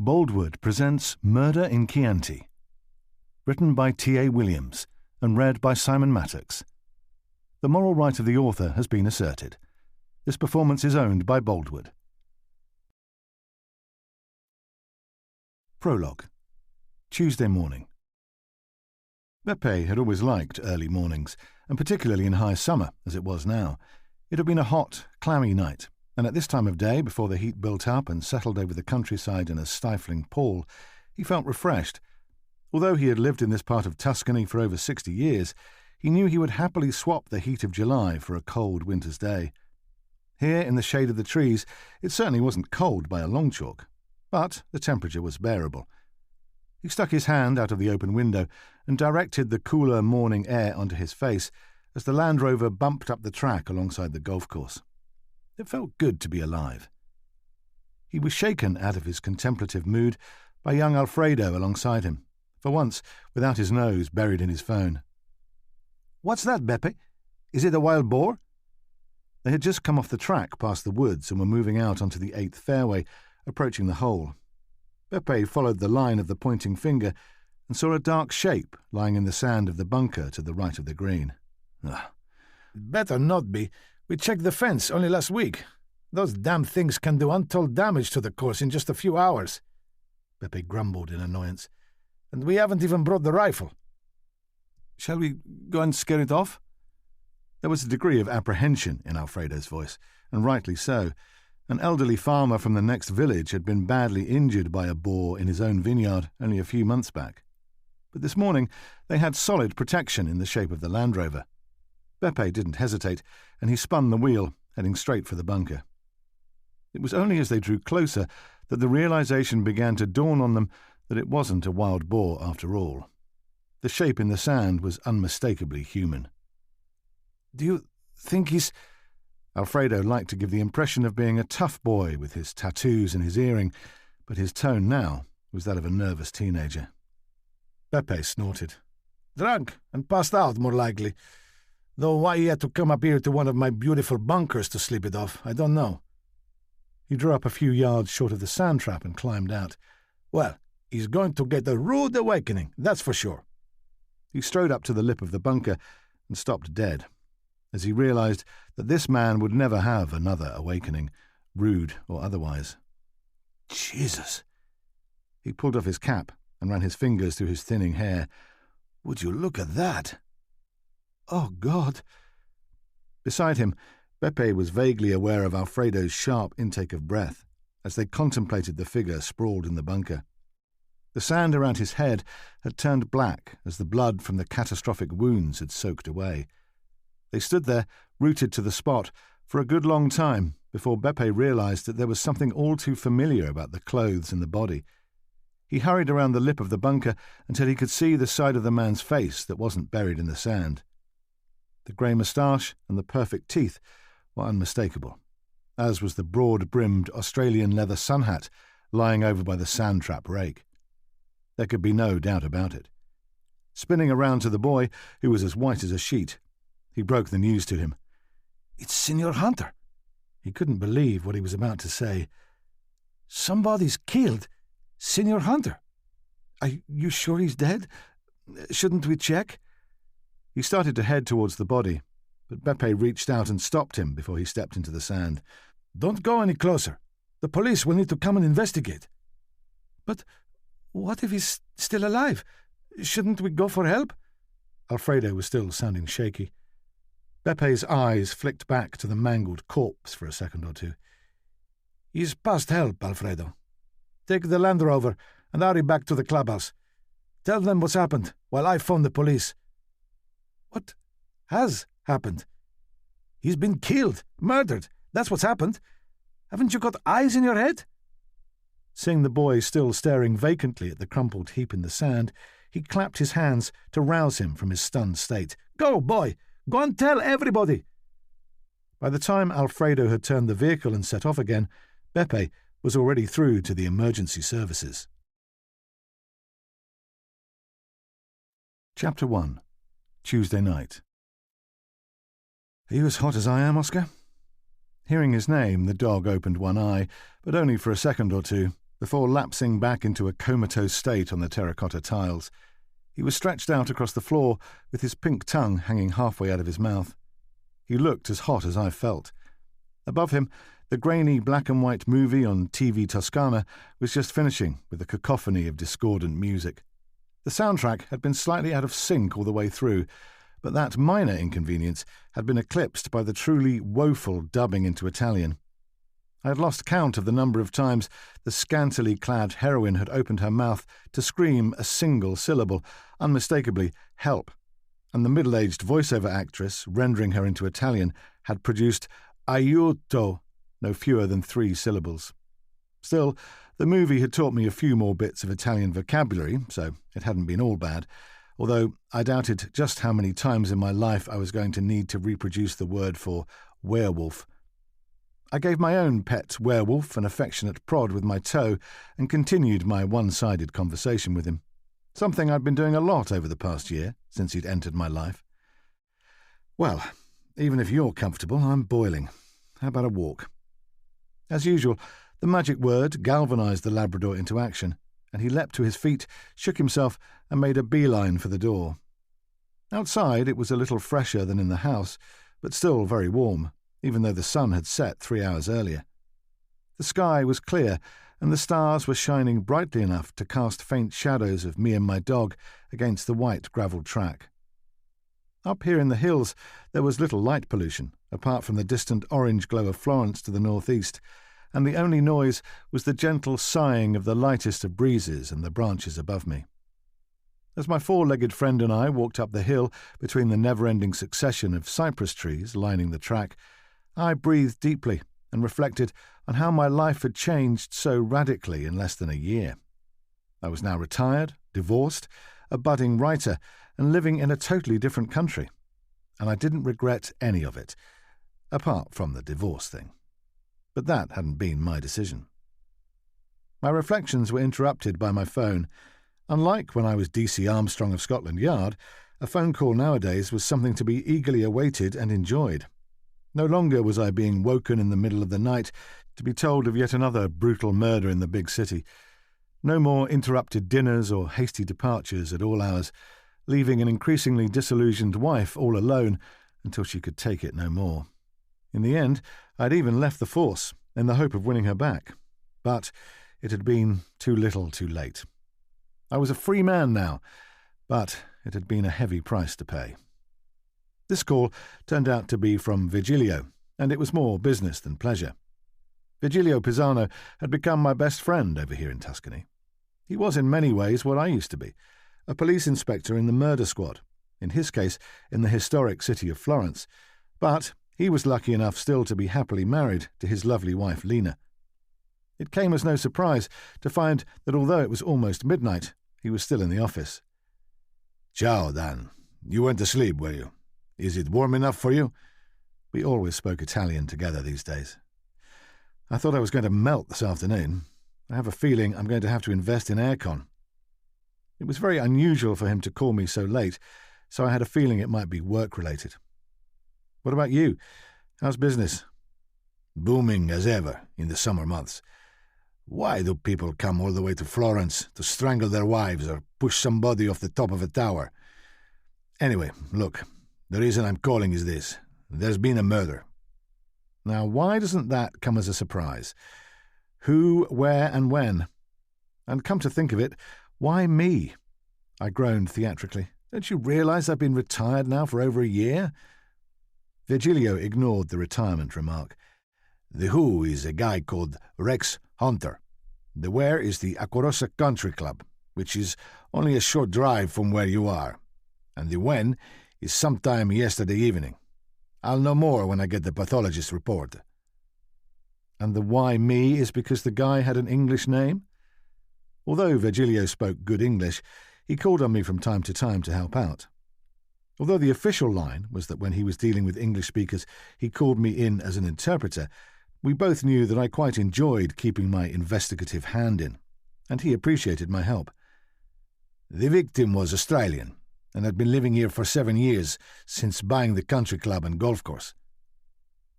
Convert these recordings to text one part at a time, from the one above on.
Boldwood presents Murder in Chianti, written by T.A. Williams and read by Simon Mattox. The moral right of the author has been asserted. This performance is owned by Boldwood. Prologue. Tuesday morning. Beppe had always liked early mornings, and particularly in high summer, as it was now. It had been a hot, clammy night, and at this time of day, before the heat built up and settled over the countryside in a stifling pall, he felt refreshed. Although he had lived in this part of Tuscany for over 60 years, he knew he would happily swap the heat of July for a cold winter's day. Here, in the shade of the trees, it certainly wasn't cold by a long chalk, but the temperature was bearable. He stuck his hand out of the open window and directed the cooler morning air onto his face as the Land Rover bumped up the track alongside the golf course. It felt good to be alive. He was shaken out of his contemplative mood by young Alfredo alongside him, for once without his nose buried in his phone. "What's that, Beppe? Is it a wild boar?" They had just come off the track past the woods and were moving out onto the 8th fairway, approaching the hole. Beppe followed the line of the pointing finger and saw a dark shape lying in the sand of the bunker to the right of the green. Better not be. We checked the fence only last week. Those damn things can do untold damage to the course in just a few hours. Beppe grumbled in annoyance. And we haven't even brought the rifle. "Shall we go and scare it off?" There was a degree of apprehension in Alfredo's voice, and rightly so. An elderly farmer from the next village had been badly injured by a boar in his own vineyard only a few months back. But this morning they had solid protection in the shape of the Land Rover. Beppe didn't hesitate, and he spun the wheel, heading straight for the bunker. It was only as they drew closer that the realization began to dawn on them that it wasn't a wild boar after all. The shape in the sand was unmistakably human. "Do you think he's—" Alfredo liked to give the impression of being a tough boy with his tattoos and his earring, but his tone now was that of a nervous teenager. Beppe snorted. "Drunk and passed out, more likely. Though why he had to come up here to one of my beautiful bunkers to sleep it off, I don't know." He drew up a few yards short of the sand trap and climbed out. "Well, he's going to get a rude awakening, that's for sure." He strode up to the lip of the bunker and stopped dead, as he realized that this man would never have another awakening, rude or otherwise. "Jesus!" He pulled off his cap and ran his fingers through his thinning hair. "Would you look at that?" "Oh, God!" Beside him, Beppe was vaguely aware of Alfredo's sharp intake of breath as they contemplated the figure sprawled in the bunker. The sand around his head had turned black as the blood from the catastrophic wounds had soaked away. They stood there, rooted to the spot, for a good long time before Beppe realized that there was something all too familiar about the clothes and the body. He hurried around the lip of the bunker until he could see the side of the man's face that wasn't buried in the sand. The grey moustache and the perfect teeth were unmistakable, as was the broad-brimmed Australian leather sun hat lying over by the sand trap rake. There could be no doubt about it. Spinning around to the boy, who was as white as a sheet, he broke the news to him. "It's Senor Hunter." He couldn't believe what he was about to say. "Somebody's killed Senor Hunter." "Are you sure he's dead? Shouldn't we check?" He started to head towards the body, but Beppe reached out and stopped him before he stepped into the sand. "Don't go any closer. The police will need to come and investigate." "But what if he's still alive? Shouldn't we go for help?" Alfredo was still sounding shaky. Beppe's eyes flicked back to the mangled corpse for a second or two. "He's past help, Alfredo. Take the Land Rover and hurry back to the clubhouse. Tell them what's happened while I phone the police." "What has happened?" "He's been killed, murdered. That's what's happened. Haven't you got eyes in your head?" Seeing the boy still staring vacantly at the crumpled heap in the sand, he clapped his hands to rouse him from his stunned state. "Go, boy! Go and tell everybody!" By the time Alfredo had turned the vehicle and set off again, Beppe was already through to the emergency services. Chapter 1. Tuesday night. "Are you as hot as I am, Oscar?" Hearing his name, the dog opened one eye, but only for a second or two, before lapsing back into a comatose state on the terracotta tiles. He was stretched out across the floor with his pink tongue hanging halfway out of his mouth. He looked as hot as I felt. Above him, the grainy black-and-white movie on TV Toscana was just finishing with a cacophony of discordant music. The soundtrack had been slightly out of sync all the way through, but that minor inconvenience had been eclipsed by the truly woeful dubbing into Italian. I had lost count of the number of times the scantily clad heroine had opened her mouth to scream a single syllable, unmistakably help, and the middle-aged voiceover actress, rendering her into Italian, had produced aiuto, no fewer than 3 syllables. Still, the movie had taught me a few more bits of Italian vocabulary, so it hadn't been all bad, although I doubted just how many times in my life I was going to need to reproduce the word for werewolf. I gave my own pet werewolf an affectionate prod with my toe and continued my one-sided conversation with him, something I'd been doing a lot over the past year since he'd entered my life. Well, even if you're comfortable, I'm boiling. How about a walk? As usual, the magic word galvanized the Labrador into action, and he leapt to his feet, shook himself, and made a beeline for the door. Outside it was a little fresher than in the house, but still very warm, even though the sun had set 3 hours earlier. The sky was clear, and the stars were shining brightly enough to cast faint shadows of me and my dog against the white gravel track. Up here in the hills there was little light pollution, apart from the distant orange glow of Florence to the northeast, and the only noise was the gentle sighing of the lightest of breezes in the branches above me. As my 4-legged friend and I walked up the hill between the never-ending succession of cypress trees lining the track, I breathed deeply and reflected on how my life had changed so radically in less than a year. I was now retired, divorced, a budding writer, and living in a totally different country, and I didn't regret any of it, apart from the divorce thing. But that hadn't been my decision. My reflections were interrupted by my phone. Unlike when I was DC Armstrong of Scotland Yard, a phone call nowadays was something to be eagerly awaited and enjoyed. No longer was I being woken in the middle of the night to be told of yet another brutal murder in the big city. No more interrupted dinners or hasty departures at all hours, leaving an increasingly disillusioned wife all alone until she could take it no more. In the end, I'd even left the force in the hope of winning her back, but it had been too little too late. I was a free man now, but it had been a heavy price to pay. This call turned out to be from Virgilio, and it was more business than pleasure. Virgilio Pisano had become my best friend over here in Tuscany. He was in many ways what I used to be, a police inspector in the murder squad, in his case in the historic city of Florence, but he was lucky enough still to be happily married to his lovely wife Lena. It came as no surprise to find that although it was almost midnight, he was still in the office. "Ciao, Dan. You went to sleep, were you? Is it warm enough for you?" We always spoke Italian together these days. I thought I was going to melt this afternoon. I have a feeling I'm going to have to invest in aircon. It was very unusual for him to call me so late, so I had a feeling it might be work-related. What about you? How's business? Booming as ever in the summer months. Why do people come all the way to Florence to strangle their wives or push somebody off the top of a tower? Anyway, look, the reason I'm calling is this. There's been a murder. Now, why doesn't that come as a surprise? Who, where, and when? And come to think of it, why me? I groaned theatrically. Don't you realize I've been retired now for over a year? Virgilio ignored the retirement remark. The who is a guy called Rex Hunter. The where is the Aquarosa Country Club, which is only a short drive from where you are. And the when is sometime yesterday evening. I'll know more when I get the pathologist's report. And the why me is because the guy had an English name? Although Virgilio spoke good English, he called on me from time to help out. Although the official line was that when he was dealing with English speakers, he called me in as an interpreter, we both knew that I quite enjoyed keeping my investigative hand in, and he appreciated my help. The victim was Australian, and had been living here for 7 years, since buying the country club and golf course.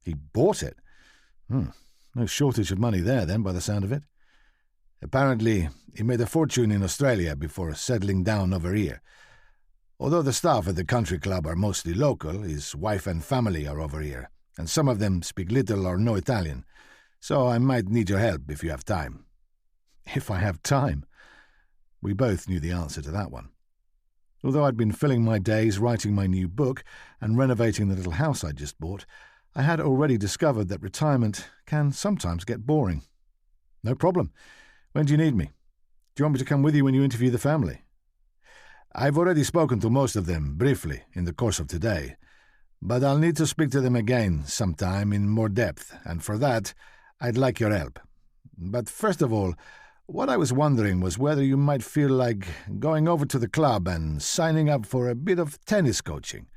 He bought it? No shortage of money there, then, by the sound of it. Apparently, he made a fortune in Australia before settling down over here. Although the staff at the country club are mostly local, his wife and family are over here, and some of them speak little or no Italian, so I might need your help if you have time." If I have time? We both knew the answer to that one. Although I'd been filling my days writing my new book and renovating the little house I'd just bought, I had already discovered that retirement can sometimes get boring. "No problem. When do you need me? Do you want me to come with you when you interview the family?" "I've already spoken to most of them, briefly, in the course of today, but I'll need to speak to them again sometime in more depth, and for that, I'd like your help. But first of all, what I was wondering was whether you might feel like going over to the club and signing up for a bit of tennis coaching.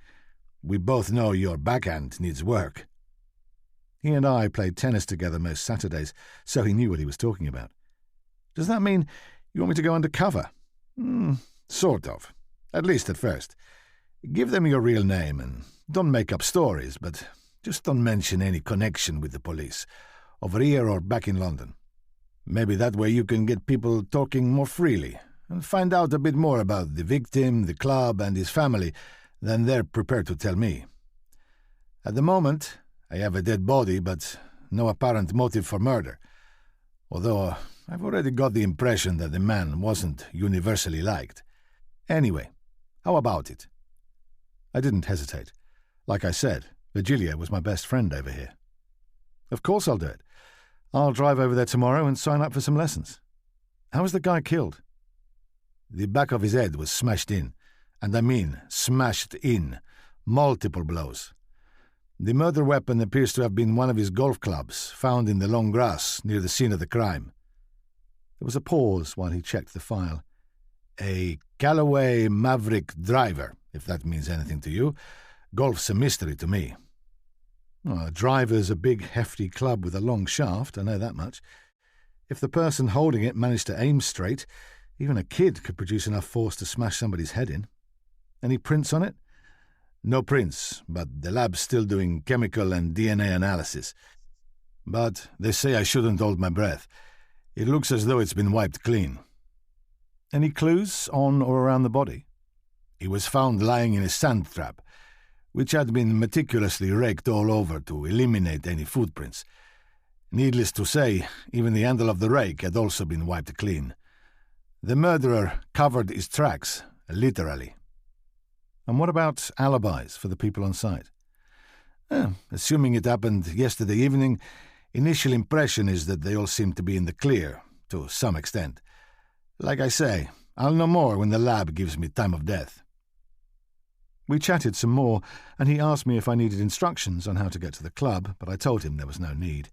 We both know your backhand needs work." He and I played tennis together most Saturdays, so he knew what he was talking about. "Does that mean you want me to go undercover?" Sort of. At least at first. Give them your real name and don't make up stories, but just don't mention any connection with the police, over here or back in London. Maybe that way you can get people talking more freely and find out a bit more about the victim, the club, and his family than they're prepared to tell me. At the moment, I have a dead body, but no apparent motive for murder, although I've already got the impression that the man wasn't universally liked. Anyway, how about it?" I didn't hesitate. Like I said, Virgilio was my best friend over here. "Of course I'll do it. I'll drive over there tomorrow and sign up for some lessons. How was the guy killed?" "The back of his head was smashed in, and I mean smashed in, multiple blows. The murder weapon appears to have been one of his golf clubs, found in the long grass near the scene of the crime." There was a pause while he checked the file. "A Callaway Maverick driver, if that means anything to you. Golf's a mystery to me." "A driver's a big, hefty club with a long shaft, I know that much. If the person holding it managed to aim straight, even a kid could produce enough force to smash somebody's head in. Any prints on it?" "No prints, but the lab's still doing chemical and DNA analysis. But they say I shouldn't hold my breath. It looks as though it's been wiped clean." "Any clues on or around the body?" "He was found lying in a sand trap, which had been meticulously raked all over to eliminate any footprints. Needless to say, even the handle of the rake had also been wiped clean. The murderer covered his tracks, literally." "And what about alibis for the people on site?" Assuming it happened yesterday evening, initial impression is that they all seem to be in the clear, to some extent. Like I say, I'll know more when the lab gives me time of death." We chatted some more, and he asked me if I needed instructions on how to get to the club, but I told him there was no need.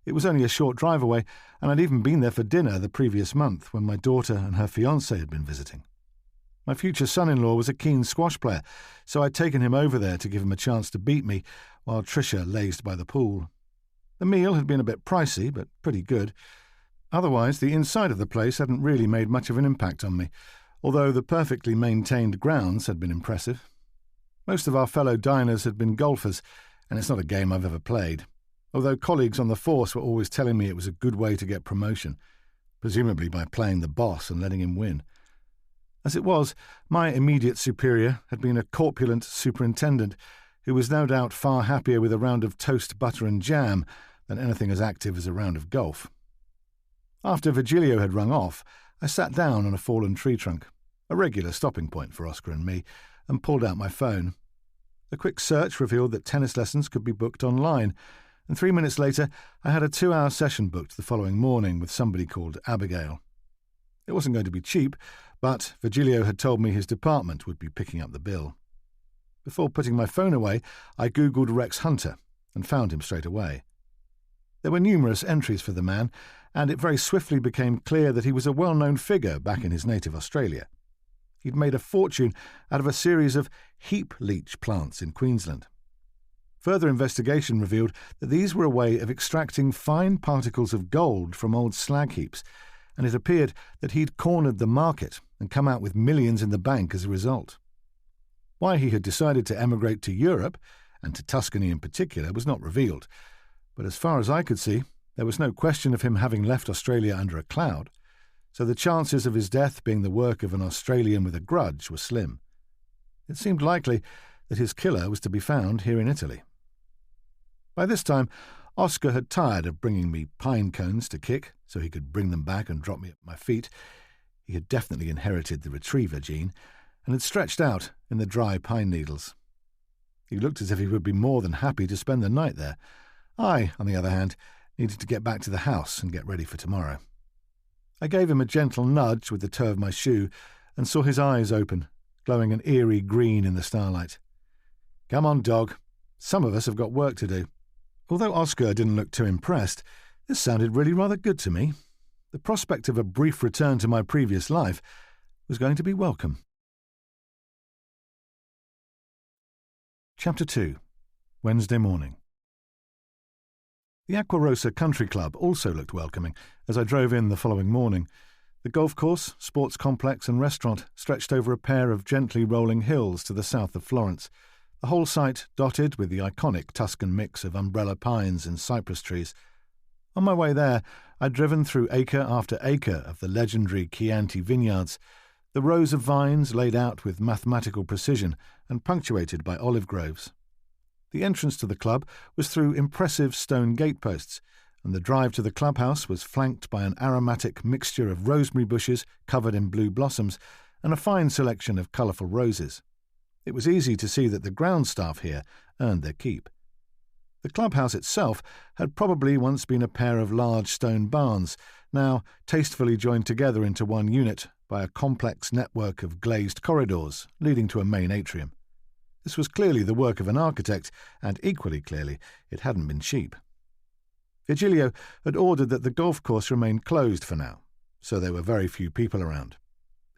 It was only a short drive away, and I'd even been there for dinner the previous month when my daughter and her fiancé had been visiting. My future son-in-law was a keen squash player, so I'd taken him over there to give him a chance to beat me while Tricia lazed by the pool. The meal had been a bit pricey, but pretty good. Otherwise, the inside of the place hadn't really made much of an impact on me, although the perfectly maintained grounds had been impressive. Most of our fellow diners had been golfers, and it's not a game I've ever played, although colleagues on the force were always telling me it was a good way to get promotion, presumably by playing the boss and letting him win. As it was, my immediate superior had been a corpulent superintendent who was no doubt far happier with a round of toast, butter and jam than anything as active as a round of golf. After Virgilio had rung off, I sat down on a fallen tree trunk, a regular stopping point for Oscar and me, and pulled out my phone. A quick search revealed that tennis lessons could be booked online, and 3 minutes later I had a 2-hour session booked the following morning with somebody called Abigail. It wasn't going to be cheap, but Virgilio had told me his department would be picking up the bill. Before putting my phone away, I Googled Rex Hunter and found him straight away. There were numerous entries for the man, and it very swiftly became clear that he was a well-known figure back in his native Australia. He'd made a fortune out of a series of heap leach plants in Queensland. Further investigation revealed that these were a way of extracting fine particles of gold from old slag heaps, and it appeared that he'd cornered the market and come out with millions in the bank as a result. Why he had decided to emigrate to Europe, and to Tuscany in particular, was not revealed, but as far as I could see, there was no question of him having left Australia under a cloud. so the chances of his death being the work of an Australian with a grudge were slim. It seemed likely that his killer was to be found here in Italy. By this time, Oscar had tired of bringing me pine cones to kick so he could bring them back and drop me at my feet. He had definitely inherited the retriever gene and had stretched out in the dry pine needles. He looked as if he would be more than happy to spend the night there. I, on the other hand, needed to get back to the house and get ready for tomorrow. I gave him a gentle nudge with the toe of my shoe and saw his eyes open, glowing an eerie green in the starlight. "Come on, dog. Some of us have got work to do." Although Oscar didn't look too impressed, this sounded really rather good to me. The prospect of a brief return to my previous life was going to be welcome. Chapter 2. Wednesday morning. The Aquarosa Country Club also looked welcoming as I drove in the following morning. The golf course, sports complex and restaurant stretched over a pair of gently rolling hills to the south of Florence, the whole site dotted with the iconic Tuscan mix of umbrella pines and cypress trees. On my way there, I'd driven through acre after acre of the legendary Chianti'The vineyards, the rows of vines laid out with mathematical precision and punctuated by olive groves. The entrance to the club was through impressive stone gateposts, and the drive to the clubhouse was flanked by an aromatic mixture of rosemary bushes covered in blue blossoms and a fine selection of colourful roses. It was easy to see that the ground staff here earned their keep. The clubhouse itself had probably once been a pair of large stone barns, now tastefully joined together into one unit by a complex network of glazed corridors leading to a main atrium. This was clearly the work of an architect, and equally clearly it hadn't been cheap. Virgilio had ordered that the golf course remain closed for now, so there were very few people around.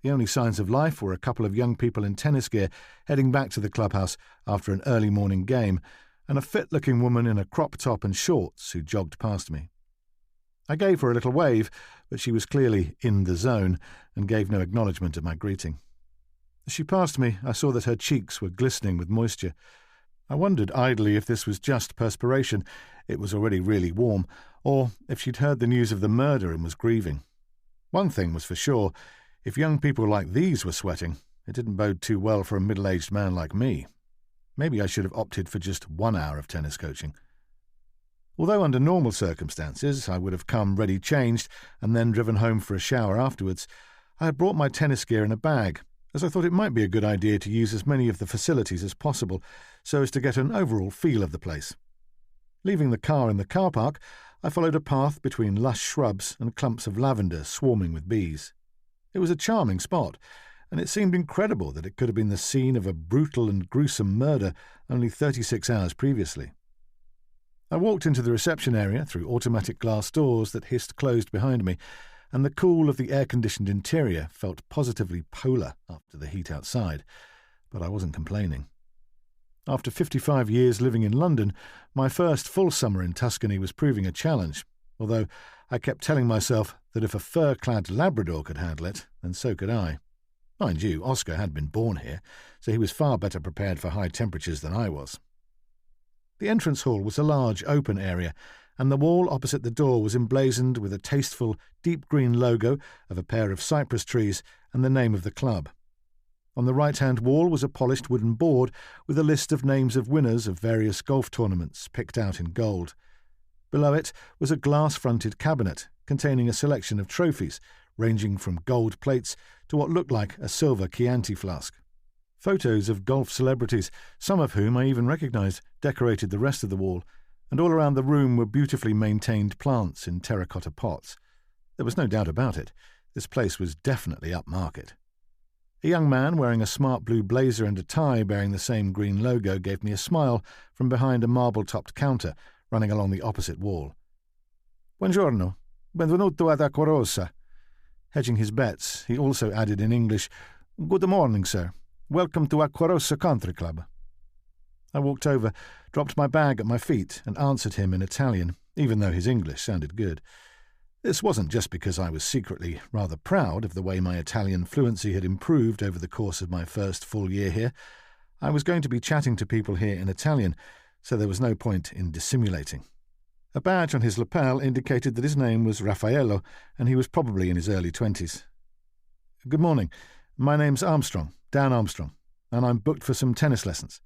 The only signs of life were a couple of young people in tennis gear heading back to the clubhouse after an early morning game, and a fit-looking woman in a crop top and shorts who jogged past me. I gave her a little wave, but she was clearly in the zone and gave no acknowledgement of my greeting. As she passed me, I saw that her cheeks were glistening with moisture. I wondered idly if this was just perspiration, it was already really warm, or if she'd heard the news of the murder and was grieving. One thing was for sure, if young people like these were sweating, it didn't bode too well for a middle-aged man like me. Maybe I should have opted for just 1 hour of tennis coaching. Although under normal circumstances I would have come ready changed and then driven home for a shower afterwards, I had brought my tennis gear in a bag, as I thought it might be a good idea to use as many of the facilities as possible so as to get an overall feel of the place. Leaving the car in the car park, I followed a path between lush shrubs and clumps of lavender swarming with bees. It was a charming spot, and it seemed incredible that it could have been the scene of a brutal and gruesome murder only 36 hours previously. I walked into the reception area through automatic glass doors that hissed closed behind me, and the cool of the air-conditioned interior felt positively polar after the heat outside, but I wasn't complaining. After 55 years living in London, my first full summer in Tuscany was proving a challenge, although I kept telling myself that if a fur-clad Labrador could handle it, then so could I. Mind you, Oscar had been born here, so he was far better prepared for high temperatures than I was. The entrance hall was a large open area, and the wall opposite the door was emblazoned with a tasteful deep green logo of a pair of cypress trees and the name of the club. On the right-hand wall was a polished wooden board with a list of names of winners of various golf tournaments picked out in gold. Below it was a glass-fronted cabinet containing a selection of trophies, ranging from gold plates to what looked like a silver Chianti flask. Photos of golf celebrities, some of whom I even recognised, decorated the rest of the wall, and all around the room were beautifully maintained plants in terracotta pots. There was no doubt about it. This place was definitely upmarket. A young man wearing a smart blue blazer and a tie bearing the same green logo gave me a smile from behind a marble-topped counter running along the opposite wall. "Buongiorno. Benvenuto ad Aquarosa." Hedging his bets, he also added in English, "Good morning, sir. Welcome to Aquarosa Country Club." I walked over, dropped my bag at my feet, and answered him in Italian, even though his English sounded good. This wasn't just because I was secretly rather proud of the way my Italian fluency had improved over the course of my first full year here. I was going to be chatting to people here in Italian, so there was no point in dissimulating. A badge on his lapel indicated that his name was Raffaello, and he was probably in his early 20s. "Good morning. My name's Armstrong, Dan Armstrong, and I'm booked for some tennis lessons."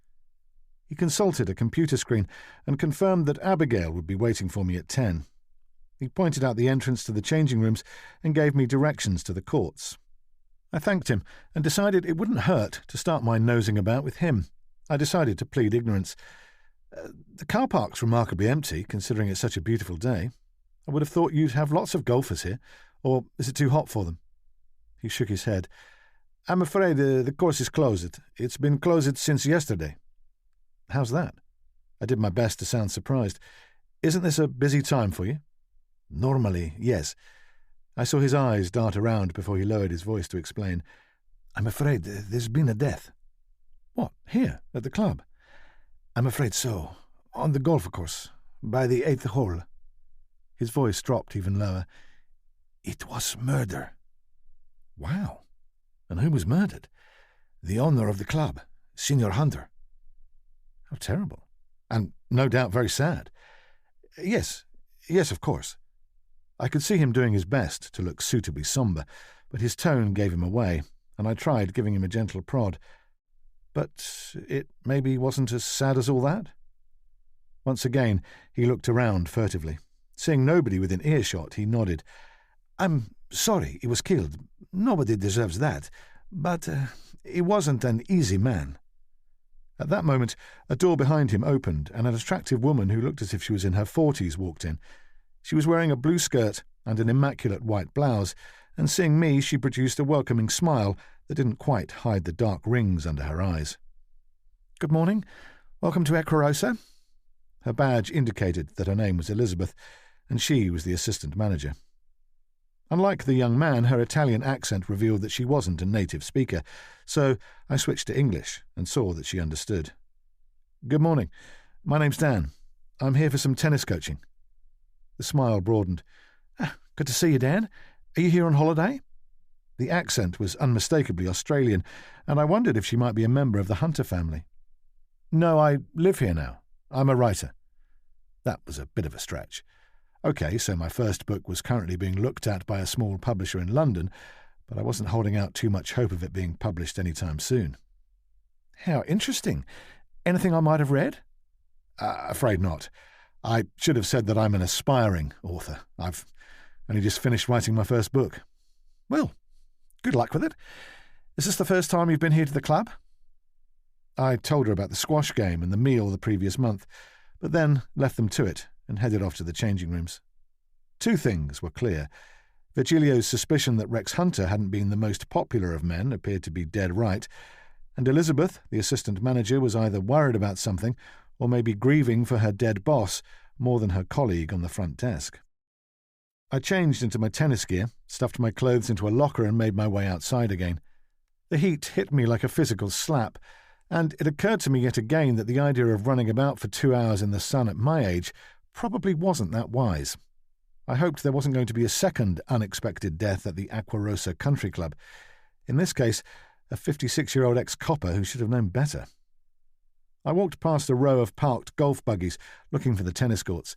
He consulted a computer screen and confirmed that Abigail would be waiting for me at 10. He pointed out the entrance to the changing rooms and gave me directions to the courts. I thanked him and decided it wouldn't hurt to start my nosing about with him. I decided to plead ignorance. "The car park's remarkably empty, considering it's such a beautiful day. I would have thought you'd have lots of golfers here, or is it too hot for them?" He shook his head. "I'm afraid the course is closed. It's been closed since yesterday." "How's that?" I did my best to sound surprised. "Isn't this a busy time for you?" "Normally, yes." I saw his eyes dart around before he lowered his voice to explain. "I'm afraid there's been a death." "What, here, at the club?" "I'm afraid so. On the golf course, by the 8th hole." His voice dropped even lower. "It was murder." "Wow. And who was murdered?" "The owner of the club, Senior Hunter." "How terrible. And no doubt very sad." Yes, of course." I could see him doing his best to look suitably sombre, but his tone gave him away, and I tried giving him a gentle prod. "But it maybe wasn't as sad as all that?" Once again, he looked around furtively. Seeing nobody within earshot, he nodded. "I'm sorry he was killed. Nobody deserves that. But he wasn't an easy man." At that moment, a door behind him opened, and an attractive woman who looked as if she was in her 40s walked in. She was wearing a blue skirt and an immaculate white blouse, and seeing me, she produced a welcoming smile that didn't quite hide the dark rings under her eyes. "Good morning. Welcome to Aquarosa." Her badge indicated that her name was Elizabeth, and she was the assistant manager. Unlike the young man, her Italian accent revealed that she wasn't a native speaker, so I switched to English and saw that she understood. "Good morning. My name's Dan. I'm here for some tennis coaching." The smile broadened. "Good to see you, Dan. Are you here on holiday?" The accent was unmistakably Australian, and I wondered if she might be a member of the Hunter family. "No, I live here now. I'm a writer." That was a bit of a stretch. OK, so my first book was currently being looked at by a small publisher in London, but I wasn't holding out too much hope of it being published any time soon. "How interesting. Anything I might have read?" Afraid not. I should have said that I'm an aspiring author. I've only just finished writing my first book." "Well, good luck with it. Is this the first time you've been here to the club?" I told her about the squash game and the meal the previous month, but then left them to it and headed off to the changing rooms. Two things were clear. Virgilio's suspicion that Rex Hunter hadn't been the most popular of men appeared to be dead right, and Elizabeth, the assistant manager, was either worried about something or maybe grieving for her dead boss more than her colleague on the front desk. I changed into my tennis gear, stuffed my clothes into a locker and made my way outside again. The heat hit me like a physical slap, and it occurred to me yet again that the idea of running about for 2 hours in the sun at my age probably wasn't that wise. I hoped there wasn't going to be a second unexpected death at the Aquarosa Country Club. In this case, a 56-year-old ex-copper who should have known better. I walked past a row of parked golf buggies, looking for the tennis courts.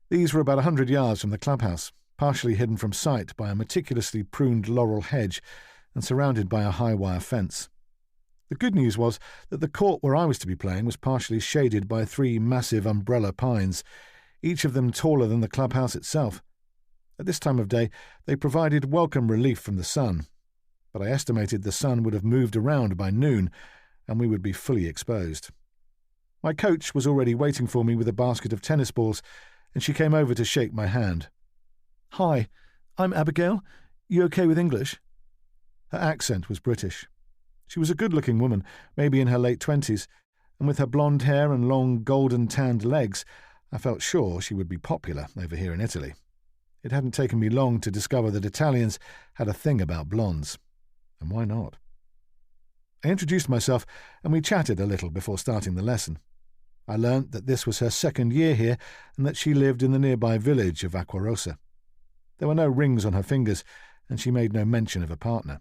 These were about 100 yards from the clubhouse, partially hidden from sight by a meticulously pruned laurel hedge and surrounded by a high-wire fence. The good news was that the court where I was to be playing was partially shaded by 3 massive umbrella pines, each of them taller than the clubhouse itself. At this time of day, they provided welcome relief from the sun, but I estimated the sun would have moved around by noon, and we would be fully exposed. My coach was already waiting for me with a basket of tennis balls, and she came over to shake my hand. "Hi, I'm Abigail. You okay with English?" Her accent was British. She was a good-looking woman, maybe in her late 20s, and with her blonde hair and long golden-tanned legs, I felt sure she would be popular over here in Italy. It hadn't taken me long to discover that Italians had a thing about blondes. And why not? I introduced myself, and we chatted a little before starting the lesson. I learnt that this was her second year here, and that she lived in the nearby village of Aquarosa. There were no rings on her fingers, and she made no mention of a partner.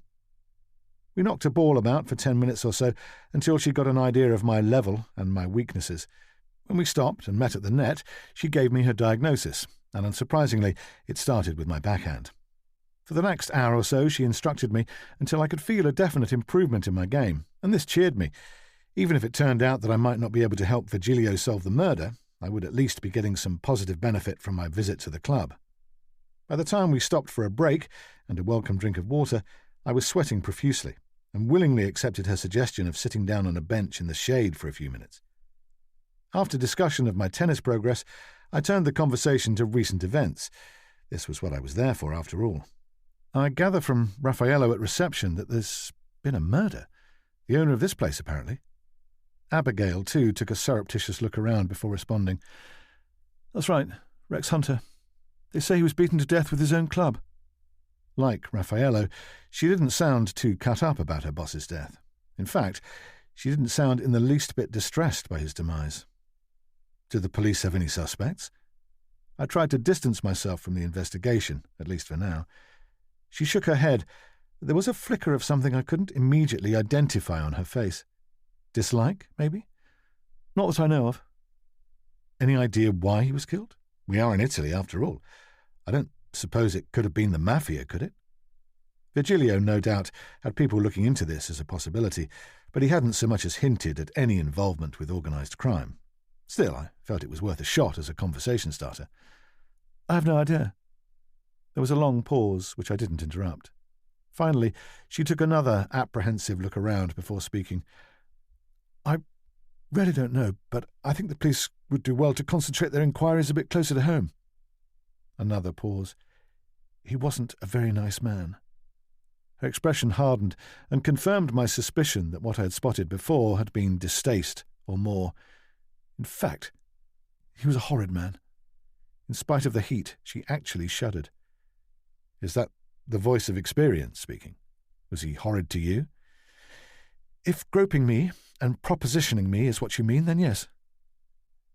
We knocked a ball about for 10 minutes or so, until she got an idea of my level and my weaknesses. When we stopped and met at the net, she gave me her diagnosis, and unsurprisingly, it started with my backhand. For the next hour or so, she instructed me until I could feel a definite improvement in my game, and this cheered me. Even if it turned out that I might not be able to help Virgilio solve the murder, I would at least be getting some positive benefit from my visit to the club. By the time we stopped for a break and a welcome drink of water, I was sweating profusely, and willingly accepted her suggestion of sitting down on a bench in the shade for a few minutes. After discussion of my tennis progress, I turned the conversation to recent events. This was what I was there for, after all. I gather from Raffaello at reception that there's been a murder. The owner of this place, apparently. Abigail, too, took a surreptitious look around before responding. That's right, Rex Hunter. They say he was beaten to death with his own club. Like Raffaello, she didn't sound too cut up about her boss's death. In fact, she didn't sound in the least bit distressed by his demise. Do the police have any suspects? I tried to distance myself from the investigation, at least for now. She shook her head. There was a flicker of something I couldn't immediately identify on her face. Dislike, maybe? Not that I know of. Any idea why he was killed? We are in Italy, after all. I don't suppose it could have been the mafia, could it? Virgilio, no doubt, had people looking into this as a possibility, but he hadn't so much as hinted at any involvement with organised crime. Still, I felt it was worth a shot as a conversation starter. I have no idea. There was a long pause, which I didn't interrupt. Finally, she took another apprehensive look around before speaking. I really don't know, but I think the police would do well to concentrate their inquiries a bit closer to home. Another pause. He wasn't a very nice man. Her expression hardened and confirmed my suspicion that what I had spotted before had been distaste or more. In fact, he was a horrid man. In spite of the heat, she actually shuddered. Is that the voice of experience speaking? Was he horrid to you? If groping me and propositioning me is what you mean, then yes.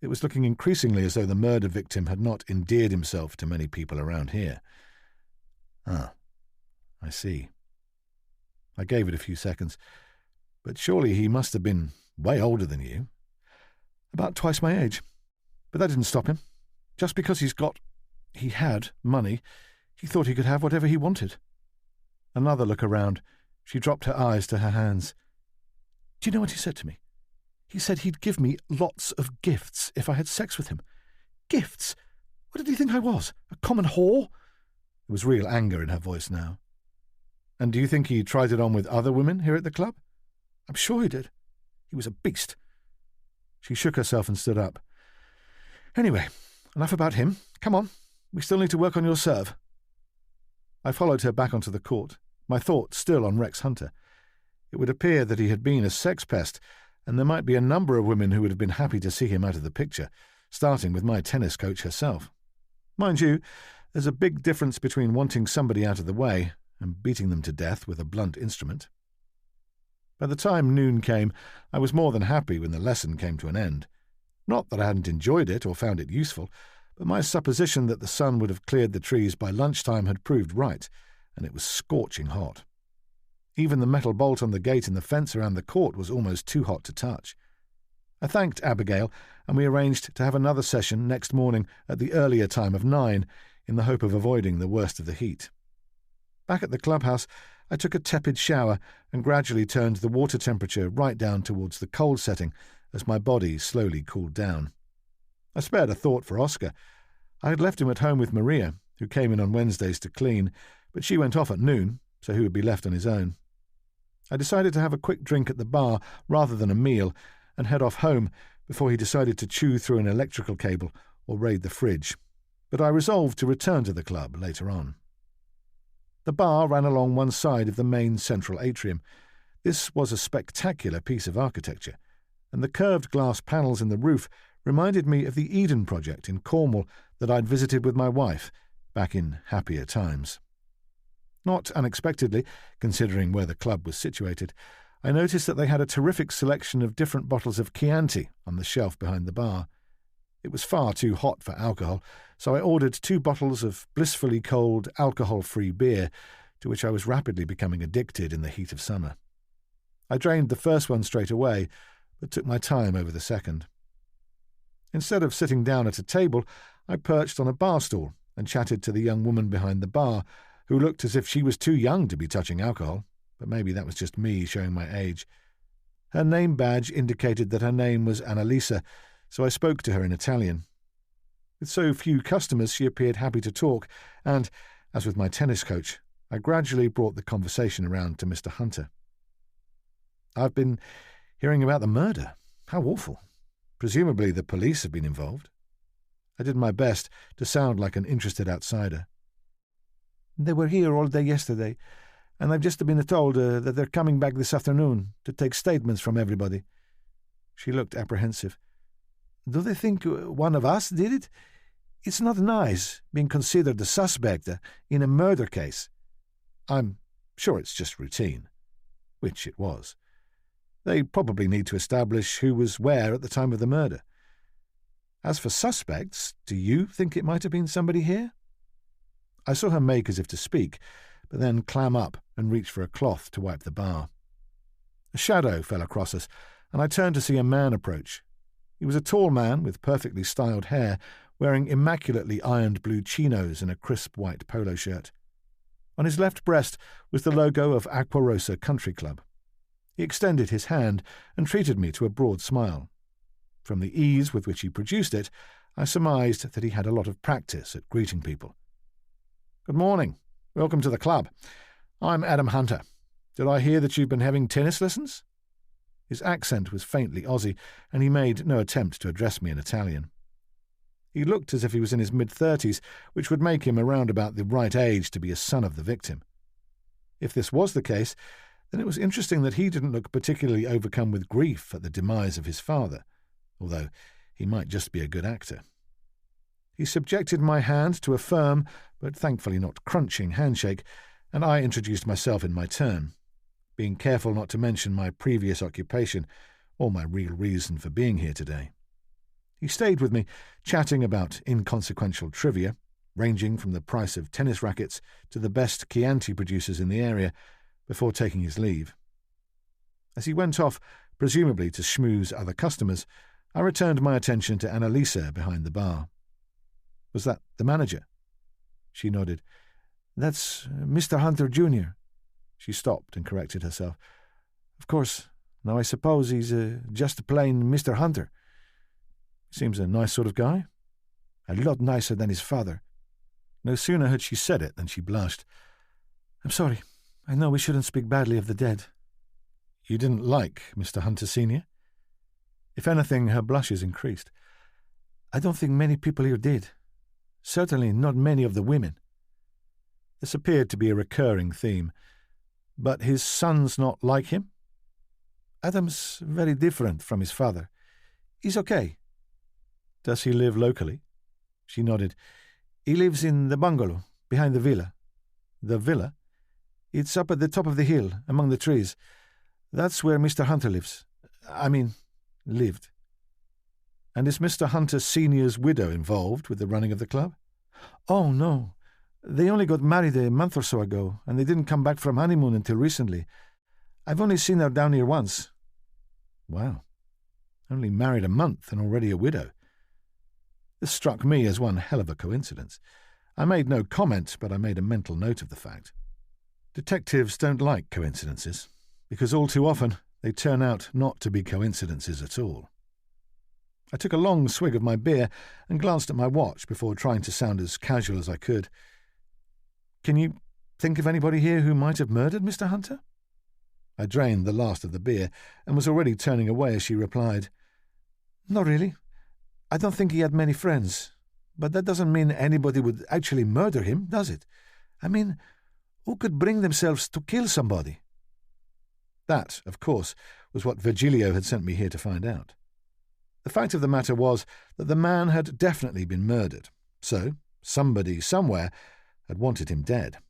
It was looking increasingly as though the murder victim had not endeared himself to many people around here. Ah, I see. I gave it a few seconds. But surely he must have been way older than you. About twice my age. But that didn't stop him. Just because he had money, he thought he could have whatever he wanted. Another look around. She dropped her eyes to her hands. Do you know what he said to me? He said he'd give me lots of gifts if I had sex with him. Gifts? What did he think I was? A common whore? There was real anger in her voice now. And do you think he tried it on with other women here at the club? I'm sure he did. He was a beast. She shook herself and stood up. Anyway, enough about him. Come on, we still need to work on your serve. I followed her back onto the court, my thoughts still on Rex Hunter. It would appear that he had been a sex pest, and there might be a number of women who would have been happy to see him out of the picture, starting with my tennis coach herself. Mind you, there's a big difference between wanting somebody out of the way and beating them to death with a blunt instrument. By the time noon came, I was more than happy when the lesson came to an end. Not that I hadn't enjoyed it or found it useful, but my supposition that the sun would have cleared the trees by lunchtime had proved right, and it was scorching hot. Even the metal bolt on the gate and the fence around the court was almost too hot to touch. I thanked Abigail, and we arranged to have another session next morning at the earlier time of 9, in the hope of avoiding the worst of the heat. Back at the clubhouse, I took a tepid shower and gradually turned the water temperature right down towards the cold setting as my body slowly cooled down. I spared a thought for Oscar. I had left him at home with Maria, who came in on Wednesdays to clean, but she went off at noon, so he would be left on his own. I decided to have a quick drink at the bar rather than a meal and head off home before he decided to chew through an electrical cable or raid the fridge, but I resolved to return to the club later on. The bar ran along one side of the main central atrium. This was a spectacular piece of architecture, and the curved glass panels in the roof reminded me of the Eden project in Cornwall that I'd visited with my wife back in happier times. Not unexpectedly, considering where the club was situated, I noticed that they had a terrific selection of different bottles of Chianti on the shelf behind the bar. It was far too hot for alcohol, so I ordered 2 bottles of blissfully cold, alcohol-free beer, to which I was rapidly becoming addicted in the heat of summer. I drained the first one straight away, but took my time over the second. Instead of sitting down at a table, I perched on a bar stool and chatted to the young woman behind the bar, who looked as if she was too young to be touching alcohol, but maybe that was just me showing my age. Her name badge indicated that her name was Annalisa, so I spoke to her in Italian. With so few customers, she appeared happy to talk, and, as with my tennis coach, I gradually brought the conversation around to Mr. Hunter. "I've been hearing about the murder. How awful. Presumably the police have been involved." I did my best to sound like an interested outsider. "They were here all day yesterday, and I've just been told that they're coming back this afternoon to take statements from everybody." She looked apprehensive. "Do they think one of us did it? It's not nice being considered a suspect in a murder case." "I'm sure it's just routine," which it was. They probably need to establish who was where at the time of the murder. "As for suspects, do you think it might have been somebody here?" I saw her make as if to speak, but then clam up and reach for a cloth to wipe the bar. A shadow fell across us, and I turned to see a man approach. He was a tall man with perfectly styled hair, wearing immaculately ironed blue chinos and a crisp white polo shirt. On his left breast was the logo of Aqua Rosa Country Club. He extended his hand and treated me to a broad smile. From the ease with which he produced it, I surmised that he had a lot of practice at greeting people. "Good morning. Welcome to the club. I'm Adam Hunter. Did I hear that you've been having tennis lessons?" His accent was faintly Aussie, and he made no attempt to address me in Italian. He looked as if he was in his mid-30s, which would make him around about the right age to be a son of the victim. If this was the case, then it was interesting that he didn't look particularly overcome with grief at the demise of his father, although he might just be a good actor. He subjected my hand to a firm, but thankfully not crunching, handshake, and I introduced myself in my turn, being careful not to mention my previous occupation or my real reason for being here today. He stayed with me, chatting about inconsequential trivia, ranging from the price of tennis rackets to the best Chianti producers in the area, before taking his leave. As he went off, presumably to schmooze other customers, I returned my attention to Annalisa behind the bar. "Was that the manager?" She nodded. "That's Mr. Hunter, Jr." She stopped and corrected herself. "Of course, now I suppose he's just plain Mr. Hunter." "Seems a nice sort of guy." "A lot nicer than his father." No sooner had she said it than she blushed. "I'm sorry. I know we shouldn't speak badly of the dead." "You didn't like Mr. Hunter Sr.?" If anything, her blushes increased. "I don't think many people here did. Certainly not many of the women." This appeared to be a recurring theme. "But his son's not like him?" "Adam's very different from his father. He's okay." "Does he live locally?" She nodded. "He lives in the bungalow, behind the villa." "The villa?" "It's up at the top of the hill, among the trees. That's where Mr. Hunter lives. Lived." "And is Mr. Hunter Sr.'s widow involved with the running of the club?" "Oh, no. They only got married a month or so ago, and they didn't come back from honeymoon until recently. I've only seen her down here once." "Wow. Only married a month and already a widow." This struck me as one hell of a coincidence. I made no comment, but I made a mental note of the fact. Detectives don't like coincidences, because all too often they turn out not to be coincidences at all. I took a long swig of my beer and glanced at my watch before trying to sound as casual as I could. "Can you think of anybody here who might have murdered Mr. Hunter?" I drained the last of the beer and was already turning away as she replied, "Not really. I don't think he had many friends, but that doesn't mean anybody would actually murder him, does it? Who could bring themselves to kill somebody?" That, of course, was what Virgilio had sent me here to find out. The fact of the matter was that the man had definitely been murdered, so somebody somewhere had wanted him dead.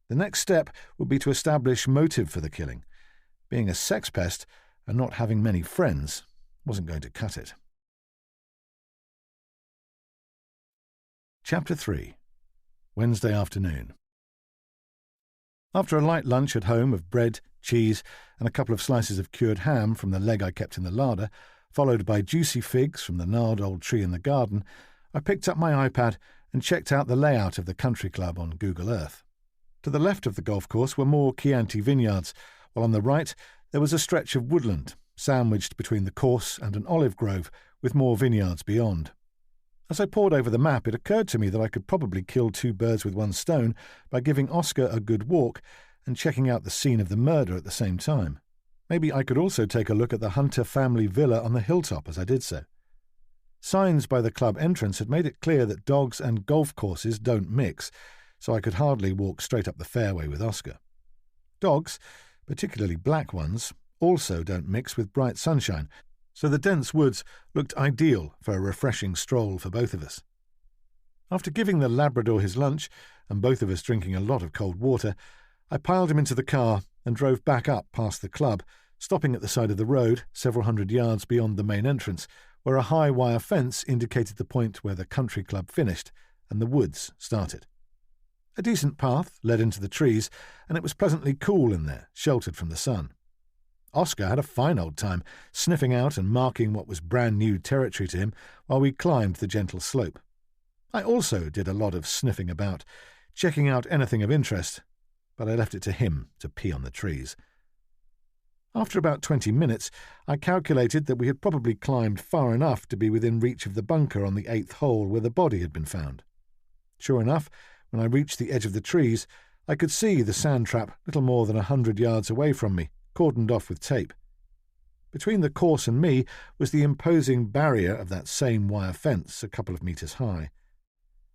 The next step would be to establish motive for the killing. Being a sex pest and not having many friends wasn't going to cut it. Chapter 3. Wednesday afternoon. After a light lunch at home of bread, cheese, and a couple of slices of cured ham from the leg I kept in the larder, Followed by juicy figs from the gnarled old tree in the garden, I picked up my iPad and checked out the layout of the country club on Google Earth. To the left of the golf course were more Chianti vineyards, while on the right there was a stretch of woodland, sandwiched between the course and an olive grove, with more vineyards beyond. As I pored over the map, it occurred to me that I could probably kill 2 birds with 1 stone by giving Oscar a good walk and checking out the scene of the murder at the same time. Maybe I could also take a look at the Hunter family villa on the hilltop as I did so. Signs by the club entrance had made it clear that dogs and golf courses don't mix, so I could hardly walk straight up the fairway with Oscar. Dogs, particularly black ones, also don't mix with bright sunshine, so the dense woods looked ideal for a refreshing stroll for both of us. After giving the Labrador his lunch, and both of us drinking a lot of cold water, I piled him into the car and drove back up past the club, stopping at the side of the road, several hundred yards beyond the main entrance, where a high wire fence indicated the point where the country club finished and the woods started. A decent path led into the trees, and it was pleasantly cool in there, sheltered from the sun. Oscar had a fine old time, sniffing out and marking what was brand-new territory to him while we climbed the gentle slope. I also did a lot of sniffing about, checking out anything of interest, but I left it to him to pee on the trees. After about 20 minutes, I calculated that we had probably climbed far enough to be within reach of the bunker on the 8th hole where the body had been found. Sure enough, when I reached the edge of the trees, I could see the sand trap little more than 100 yards away from me, cordoned off with tape. Between the course and me was the imposing barrier of that same wire fence a couple of metres high.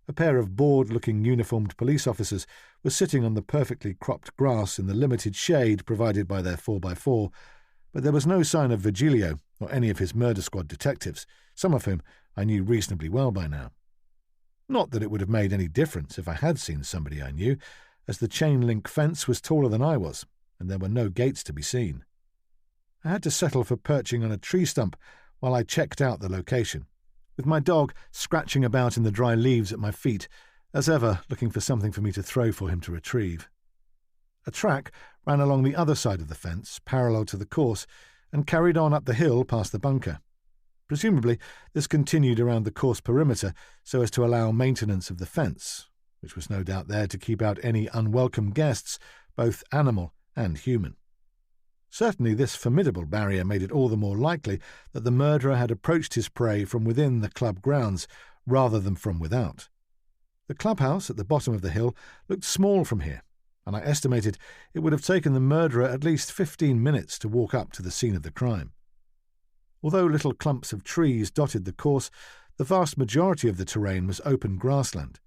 A pair of bored-looking uniformed police officers were sitting on the perfectly cropped grass in the limited shade provided by their 4x4, but there was no sign of Virgilio or any of his murder squad detectives, some of whom I knew reasonably well by now. Not that it would have made any difference if I had seen somebody I knew, as the chain-link fence was taller than I was, and there were no gates to be seen. I had to settle for perching on a tree stump while I checked out the location, with my dog scratching about in the dry leaves at my feet, as ever looking for something for me to throw for him to retrieve. A track ran along the other side of the fence, parallel to the course, and carried on up the hill past the bunker. Presumably, this continued around the course perimeter so as to allow maintenance of the fence, which was no doubt there to keep out any unwelcome guests, both animal and human. Certainly this formidable barrier made it all the more likely that the murderer had approached his prey from within the club grounds rather than from without. The clubhouse at the bottom of the hill looked small from here, and I estimated it would have taken the murderer at least 15 minutes to walk up to the scene of the crime. Although little clumps of trees dotted the course, the vast majority of the terrain was open grassland.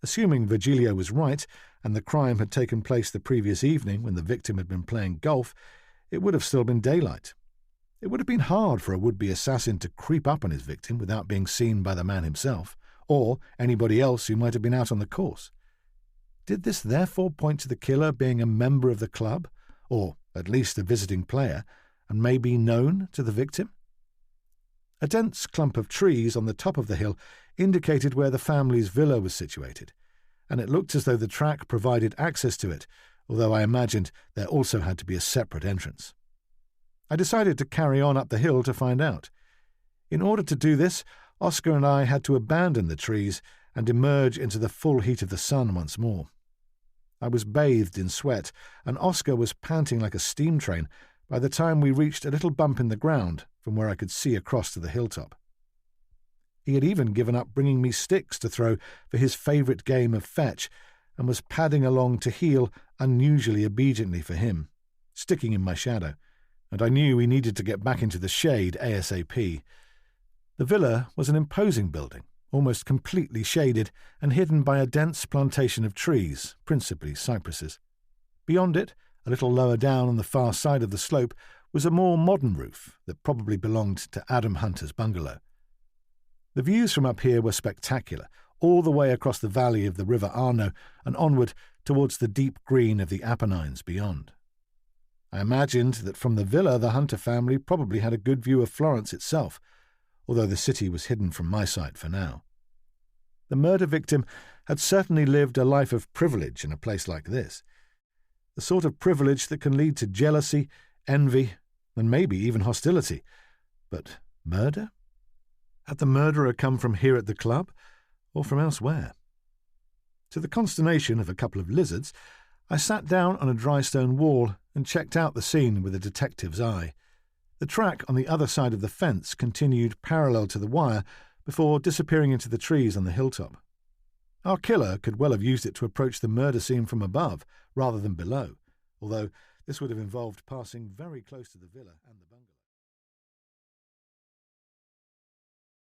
Assuming Virgilio was right, and the crime had taken place the previous evening when the victim had been playing golf, it would have still been daylight. It would have been hard for a would-be assassin to creep up on his victim without being seen by the man himself, or anybody else who might have been out on the course. Did this therefore point to the killer being a member of the club, or at least a visiting player, and maybe known to the victim? A dense clump of trees on the top of the hill indicated where the family's villa was situated, and it looked as though the track provided access to it, although I imagined there also had to be a separate entrance. I decided to carry on up the hill to find out. In order to do this, Oscar and I had to abandon the trees and emerge into the full heat of the sun once more. I was bathed in sweat, and Oscar was panting like a steam train by the time we reached a little bump in the ground from where I could see across to the hilltop. He had even given up bringing me sticks to throw for his favourite game of fetch, and was padding along to heel unusually obediently for him, sticking in my shadow, and I knew we needed to get back into the shade ASAP. The villa was an imposing building, almost completely shaded and hidden by a dense plantation of trees, principally cypresses. Beyond it, a little lower down on the far side of the slope, was a more modern roof that probably belonged to Adam Hunter's bungalow. The views from up here were spectacular, all the way across the valley of the River Arno and onward towards the deep green of the Apennines beyond. I imagined that from the villa the Hunter family probably had a good view of Florence itself, although the city was hidden from my sight for now. The murder victim had certainly lived a life of privilege in a place like this, the sort of privilege that can lead to jealousy, envy, and maybe even hostility, But murder? Had the murderer come from here at the club, or from elsewhere? To the consternation of a couple of lizards, I sat down on a dry stone wall and checked out the scene with a detective's eye. The track on the other side of the fence continued parallel to the wire before disappearing into the trees on the hilltop. Our killer could well have used it to approach the murder scene from above rather than below, although this would have involved passing very close to the villa and the bungalow.